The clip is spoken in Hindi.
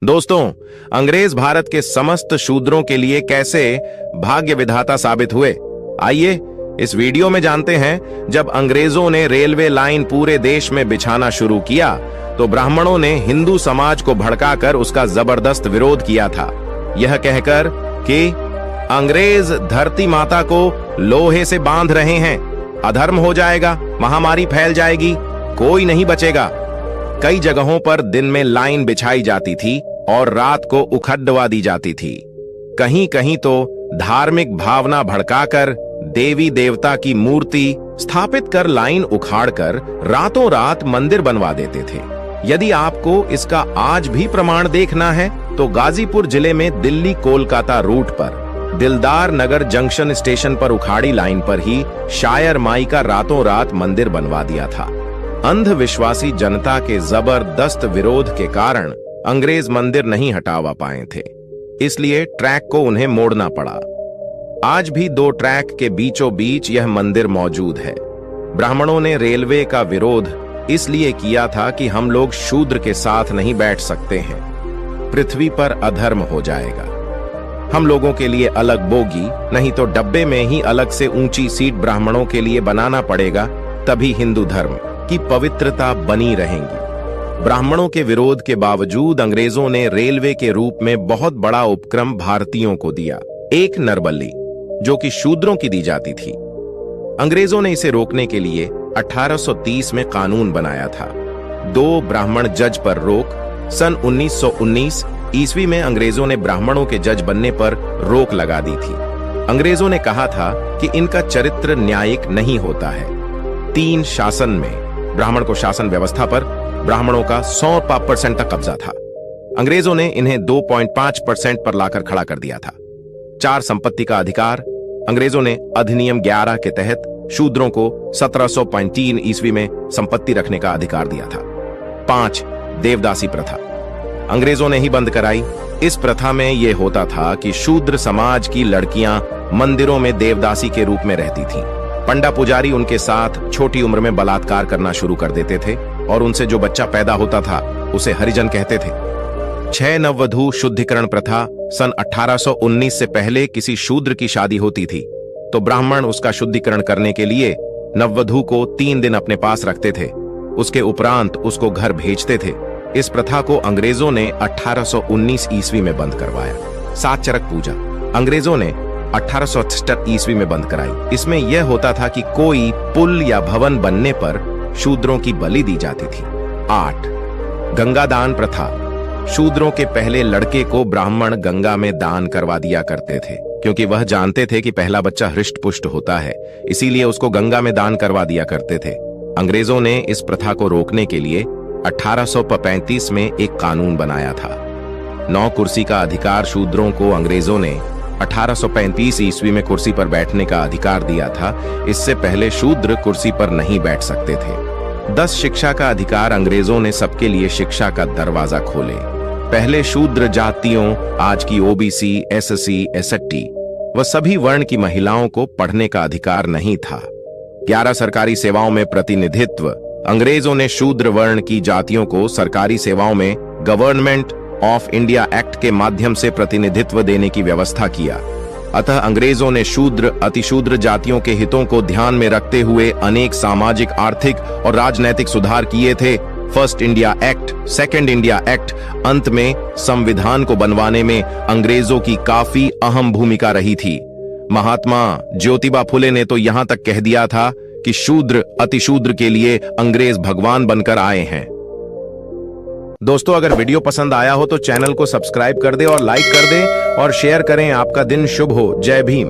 दोस्तों, अंग्रेज भारत के समस्त शूद्रों के लिए कैसे भाग्य विधाता साबित हुए, आइए इस वीडियो में जानते हैं। जब अंग्रेजों ने रेलवे लाइन पूरे देश में बिछाना शुरू किया तो ब्राह्मणों ने हिंदू समाज को भड़काकर उसका जबरदस्त विरोध किया था, यह कहकर कि अंग्रेज धरती माता को लोहे से बांध रहे हैं, अधर्म हो जाएगा, महामारी फैल जाएगी, कोई नहीं बचेगा। कई जगहों पर दिन में लाइन बिछाई जाती थी और रात को उखड़वा दी जाती थी। कहीं कहीं तो धार्मिक भावना भड़काकर देवी देवता की मूर्ति स्थापित कर लाइन उखाड़कर रातों रात मंदिर बनवा देते थे। यदि आपको इसका आज भी प्रमाण देखना है तो गाजीपुर जिले में दिल्ली कोलकाता रूट पर दिलदार नगर जंक्शन स्टेशन पर उखाड़ी लाइन पर ही शायर माई का रातों रात मंदिर बनवा दिया था। अंधविश्वासी जनता के जबरदस्त विरोध के कारण अंग्रेज मंदिर नहीं हटावा पाए थे, इसलिए ट्रैक को उन्हें मोड़ना पड़ा। आज भी दो ट्रैक के बीचों बीच यह मंदिर मौजूद है। ब्राह्मणों ने रेलवे का विरोध इसलिए किया था कि हम लोग शूद्र के साथ नहीं बैठ सकते हैं, पृथ्वी पर अधर्म हो जाएगा। हम लोगों के लिए अलग बोगी, नहीं तो डब्बे में ही अलग से ऊंची सीट ब्राह्मणों के लिए बनाना पड़ेगा, तभी हिंदू धर्म की पवित्रता बनी रहेगी। ब्राह्मणों के विरोध के बावजूद अंग्रेजों ने रेलवे के रूप में बहुत बड़ा उपक्रम भारतीयों को दिया, एक नरबली, जो कि शूद्रों की दी जाती थी। अंग्रेजों ने इसे रोकने के लिए 1830 में कानून बनाया था। 2 ब्राह्मण जज पर रोक। सन 1919 ईस्वी में अंग्रेजों ने ब्राह्मणों के जज बनने पर रोक लगा दी थी। अंग्रेजों ने कहा था कि इनका चरित्र न्यायिक नहीं होता है। 3 शासन में ब्राह्मण को शासन व्यवस्था पर ब्राह्मणों का 100% तक कब्जा था। अंग्रेजों ने इन्हें 2.5% पर लाकर खड़ा कर दिया था। 4 संपत्ति का अधिकार। अंग्रेजों ने अधिनियम 11 के तहत शूद्रों को 1703 ईस्वी में संपत्ति रखने का अधिकार दिया था। 5 देवदासी प्रथा अंग्रेजों ने ही बंद कराई। इस प्रथा में यह होता था कि शूद्र समाज की लड़कियां मंदिरों में देवदासी के रूप में रहती थीं। पंडा पुजारी उनके साथ छोटी उम्र में बलात्कार करना शुरू कर देते थे और उनसे जो बच्चा पैदा होता था उसे हरिजन कहते थे। 6 नववधू शुद्धिकरण प्रथा। सन 1819 से पहले किसी शूद्र की शादी होती थी तो ब्राह्मण उसका शुद्धिकरण करने के लिए नववधू को 3 दिन अपने पास रखते थे, उसके उपरांत उसको घर भेजते थे। इस प्रथा को अंग्रेजों ने 1819 ईस्वी में बंद करवाया। 7 चरक पूजा अंग्रेजों ने 1868 ईस्वी में बंद कराई। इसमें यह होता था कि कोई पुल या भवन बनने पर शूद्रों की बलि दी जाती थी। 8 गंगा दान प्रथा। शूद्रों के पहले लड़के को ब्राह्मण गंगा में दान करवा दिया करते थे, क्योंकि वह जानते थे कि पहला बच्चा हृष्ट पुष्ट होता है, इसीलिए उसको गंगा में दान करवा दिया करते थे। अंग्रेजों ने इस प्रथा को रोकने के लिए 1835 में एक कानून बनाया था। 9 कुर्सी का अधिकार शूद्रों को अंग्रेजों ने 1835 ईस्वी में कुर्सी पर बैठने का अधिकार दिया था। इससे पहले शूद्र कुर्सी पर नहीं बैठ सकते थे। 10 शिक्षा का अधिकार अंग्रेजों ने सबके लिए शिक्षा का दरवाजा खोले। पहले शूद्र जातियों, आज की ओबीसी, एससी, एसटी व सभी वर्ण की महिलाओं को पढ़ने का अधिकार नहीं था। 11 सरकारी सेवाओं में प्रतिनिधित्व। अंग्रेजों ने शूद्र वर्ण की जातियों को सरकारी सेवाओं में गवर्नमेंट ऑफ इंडिया एक्ट के माध्यम से प्रतिनिधित्व देने की व्यवस्था किया। अतः अंग्रेजों ने शूद्र, अतिशूद्र जातियों के हितों को ध्यान में रखते हुए अनेक सामाजिक, आर्थिक और राजनैतिक सुधार किए थे। First India act, second India act, अंत में संविधान को बनवाने में अंग्रेजों की काफी अहम भूमिका रही थी। महात्मा ज्योतिबा फुले ने तो यहां तक कह दिया था कि शूद्र अतिशूद्र के लिए अंग्रेज भगवान बनकर आए हैं। दोस्तों, अगर वीडियो पसंद आया हो तो चैनल को सब्सक्राइब कर दे और लाइक कर दे और शेयर करें। आपका दिन शुभ हो। जय भीम।